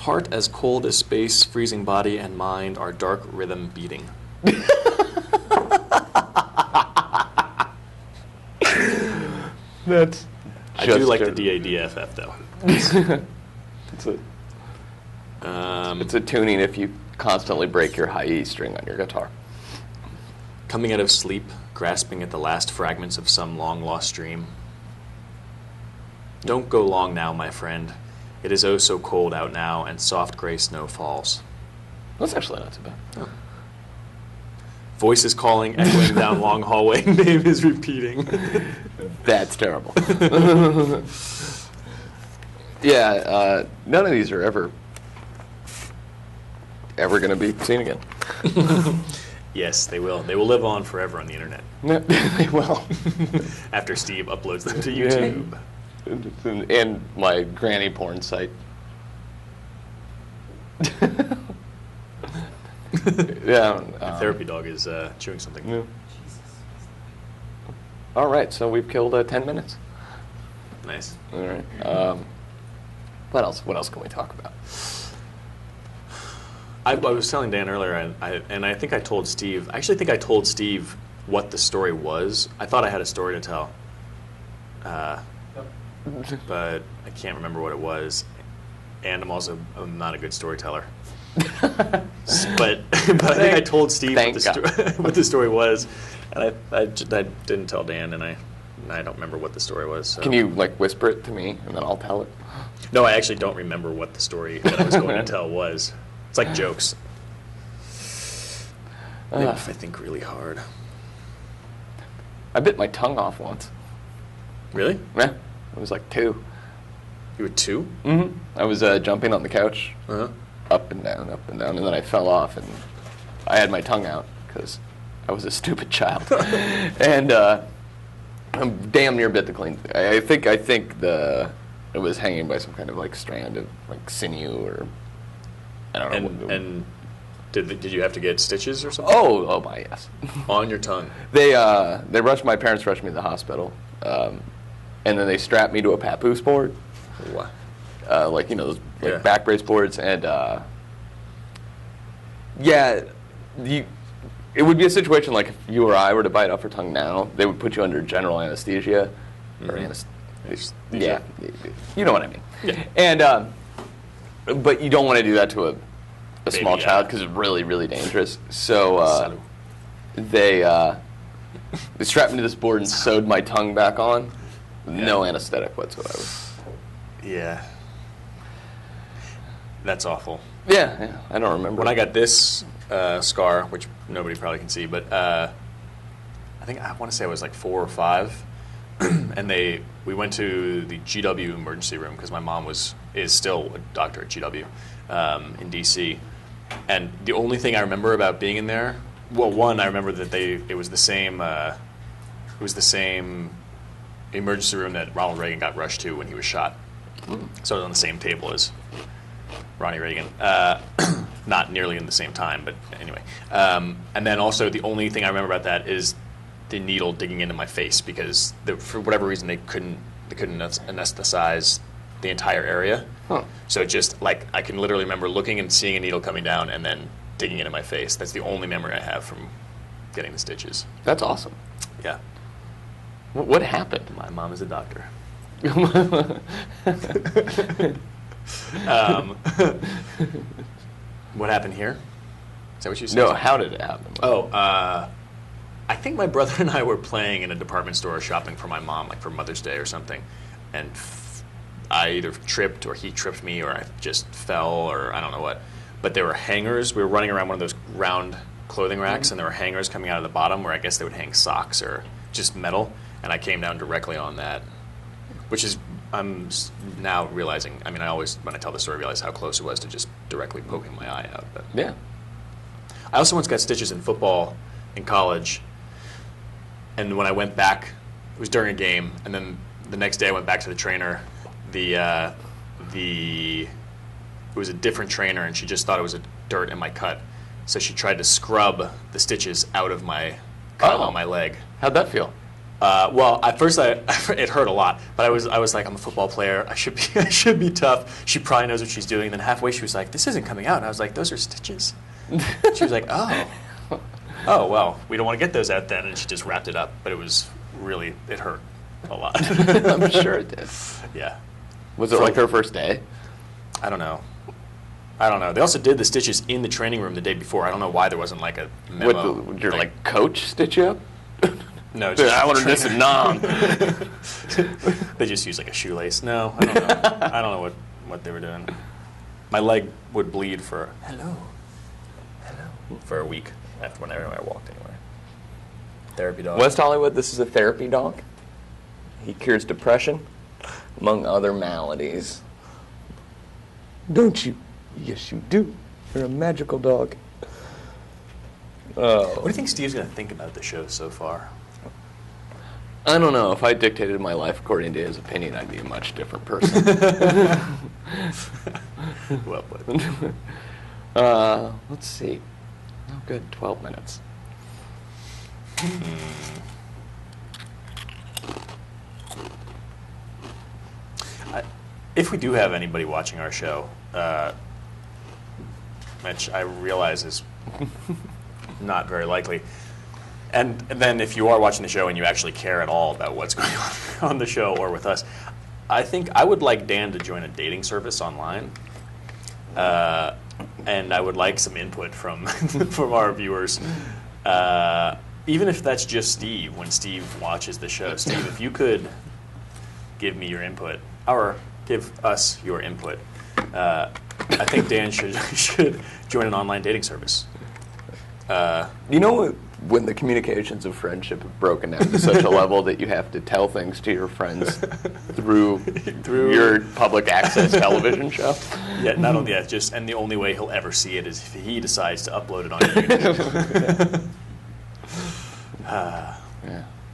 Heart as cold as space, freezing body and mind are dark rhythm beating. That's. I do like the DADFF though. It's a tuning if you constantly break your high E string on your guitar. Coming out of sleep, grasping at the last fragments of some long-lost dream. Don't go long now, my friend. It is oh so cold out now, and soft gray snow falls. That's actually not too bad. Oh. Voices calling, echoing down long hallway. Name is repeating. That's terrible. Yeah, none of these are ever going to be seen again. Yes, they will. They will live on forever on the internet. They will. After Steve uploads them to YouTube. And my granny porn site. Yeah. Therapy dog is chewing something. Yeah. All right, so we've killed 10 minutes. Nice. All right. What else? What else can we talk about? I was telling Dan earlier, and I think I told Steve. I actually think I told Steve what the story was. I thought I had a story to tell, but I can't remember what it was. And I'm not a good storyteller. but I think I told Steve what the story was, and I didn't tell Dan, and I don't remember what the story was. So. Can you whisper it to me, and then I'll tell it? No, I actually don't remember what the story that I was going to tell was. It's like jokes. Maybe if I think really hard. I bit my tongue off once. Really? Yeah, I was like 2. You were 2? Mm-hmm. I was jumping on the couch, Uh-huh. up and down, and then I fell off, and I had my tongue out because I was a stupid child, and I'm damn near bit the clean. I think it was hanging by some kind of strand of sinew or I don't know. And did you have to get stitches or something? Oh my yes. On your tongue. They my parents rushed me to the hospital, and then they strapped me to a papoose board. What? Those back brace boards, and it would be a situation like if you or I were to bite off your tongue now, they would put you under general anesthesia, or yeah, you know what I mean. Yeah. And but you don't want to do that to a small child because it's really, really dangerous. So they strapped me to this board and sewed my tongue back on. No anesthetic whatsoever. Yeah. That's awful. Yeah, I don't remember. When I got this scar, which nobody probably can see, but I want to say I was 4 or 5, and we went to the GW emergency room because my mom is still a doctor at GW in DC, and the only thing I remember about being in there, well, one, I remember that it was the same emergency room that Ronald Reagan got rushed to when he was shot. So I was on the same table as Ronnie Reagan. Not nearly in the same time, but anyway. And then also the only thing I remember about that is the needle digging into my face because for whatever reason they couldn't anesthetize the entire area. Huh. So just I can literally remember looking and seeing a needle coming down and then digging into my face. That's the only memory I have from getting the stitches. That's awesome. Yeah. What happened? My mom is a doctor. What happened here? Is that what you said? No, how did it happen? I think my brother and I were playing in a department store shopping for my mom, for Mother's Day or something, and I either tripped or he tripped me or I just fell or I don't know what. But there were hangers. We were running around one of those round clothing racks, and there were hangers coming out of the bottom where I guess they would hang socks or just metal, and I came down directly on that, which is, I'm now realizing, I always, when I tell the story, realize how close it was to just directly poking my eye out. But Yeah. I also once got stitches in football in college, and when I went back, it was during a game, and then the next day I went back to the trainer. It was a different trainer, and she just thought it was a dirt in my cut, so she tried to scrub the stitches out of my cut on my leg. How'd that feel? Well, at first it hurt a lot, but I was like, I'm a football player. I should be tough. She probably knows what she's doing. And then halfway she was like, this isn't coming out. And I was like, those are stitches. She was like, oh well, we don't want to get those out then. And she just wrapped it up. But it hurt a lot. I'm sure it did. Yeah. Was it like her first day? I don't know. They also did the stitches in the training room the day before. I don't know why there wasn't like a memo. Would your like coach stitch you up? No, Dude, I learned this in Nam. They just used like a shoelace. No, I don't know. I don't know what they were doing. My leg would bleed for for a week whenever I walked anywhere. Therapy dog. West Hollywood, this is a therapy dog. He cures depression, among other maladies. Don't you? Yes, you do. You're a magical dog. Oh. What do you think Steve's going to think about the show so far? I don't know. If I dictated my life according to his opinion, I'd be a much different person. Well put. Let's see. Oh, good. 12 minutes. If we do have anybody watching our show, which I realize is not very likely, and then if you are watching the show and you actually care at all about what's going on the show or with us, I think I would like Dan to join a dating service online, and I would like some input from from our viewers, even if that's just Steve. When Steve watches the show, Steve, if you could give me your input, or give us your input, I think Dan should join an online dating service. You know when the communications of friendship have broken down to such a level that you have to tell things to your friends through your public access television show? Yeah, not only that, and the only way he'll ever see it is if he decides to upload it on YouTube. Yeah,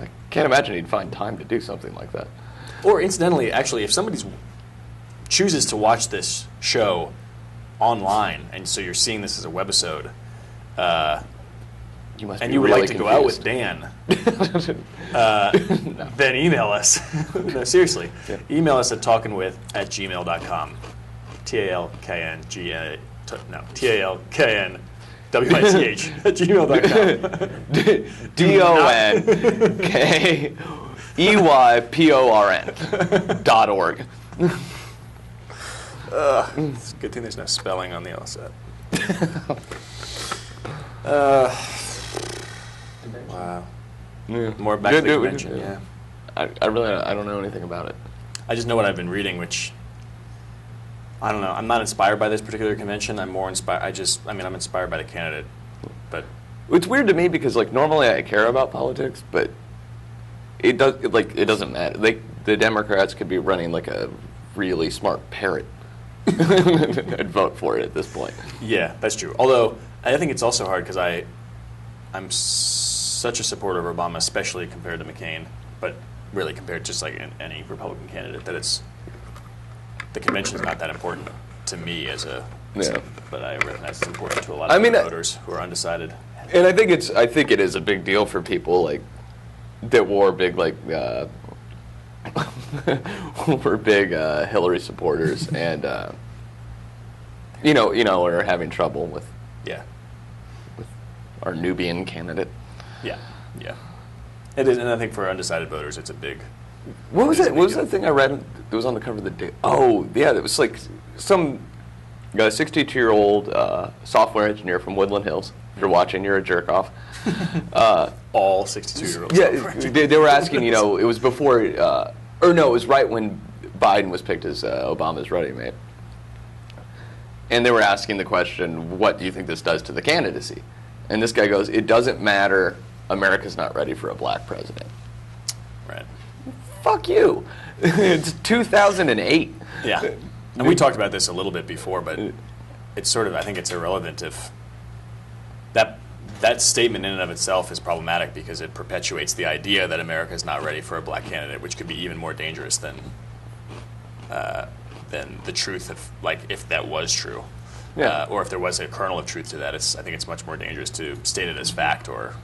I can't imagine he'd find time to do something like that. Or incidentally, actually, if somebody chooses to watch this show online, and so you're seeing this as a webisode, you must and be you would really like to confused. go out with Dan, No. then email us. No, seriously. Yeah. Email us at talkinwith@gmail.com. TALKNGA, no, TALKNWITH at gmail.com. DONKEYPORN.org. It's a good thing there's no spelling on the LSAT. Wow. Yeah. More back to the convention, yeah. I really don't know anything about it. I just know what I've been reading, which, I don't know. I'm not inspired by this particular convention. I'm more inspired. I'm inspired by the candidate. But It's weird to me because, like, normally I care about politics, but it doesn't matter. The Democrats could be running like a really smart parrot. I'd vote for it at this point. yeah, that's true. Although I think it's also hard because I'm such a supporter of Obama, especially compared to McCain, but really compared just like any Republican candidate, that the convention's not that important to me as a. Yeah. But I recognize it's important to a lot of voters who are undecided. And I think it is a big deal for people like that were big were big Hillary supporters and are having trouble with Yeah. our Nubian candidate. Yeah. It is, and I think for undecided voters, it's a big. What was It is it? a What was big that thing I read that was on the cover of the day? Oh, yeah, it was like some 62-year-old software engineer from Woodland Hills. If you're watching, you're a jerk off. All 62-year-olds. Yeah, they were asking, it was before, it was right when Biden was picked as Obama's running mate. And they were asking the question, what do you think this does to the candidacy? And this guy goes, it doesn't matter, America's not ready for a black president. Right. Fuck you. It's 2008. Yeah. And we talked about this a little bit before, but it's sort of, I think it's irrelevant if that statement in and of itself is problematic because it perpetuates the idea that America is not ready for a black candidate, which could be even more dangerous than the truth of, like, if that was true. Yeah. Or if there was a kernel of truth to that, I think it's much more dangerous to state it as fact or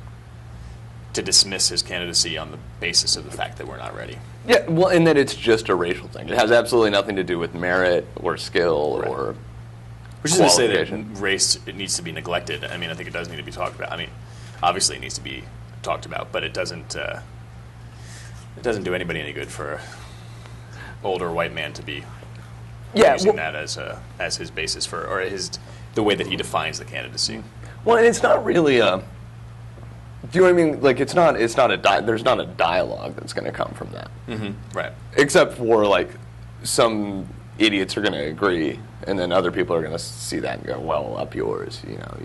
to dismiss his candidacy on the basis of the fact that we're not ready. Yeah, well, and that it's just a racial thing. It has absolutely nothing to do with merit or skill Right. or Which is to say that qualification. race, it needs to be neglected. I mean, I think it does need to be talked about. I mean, obviously it needs to be talked about, but it doesn't do anybody any good for an older white man to be using that as his basis for, or the way that he defines the candidacy. Well, and it's not really a. Do you know what I mean? Like, it's not there's not a dialogue that's going to come from that. Right. Except for, like, some idiots are going to agree, and then other people are going to see that and go, well, up yours, you know.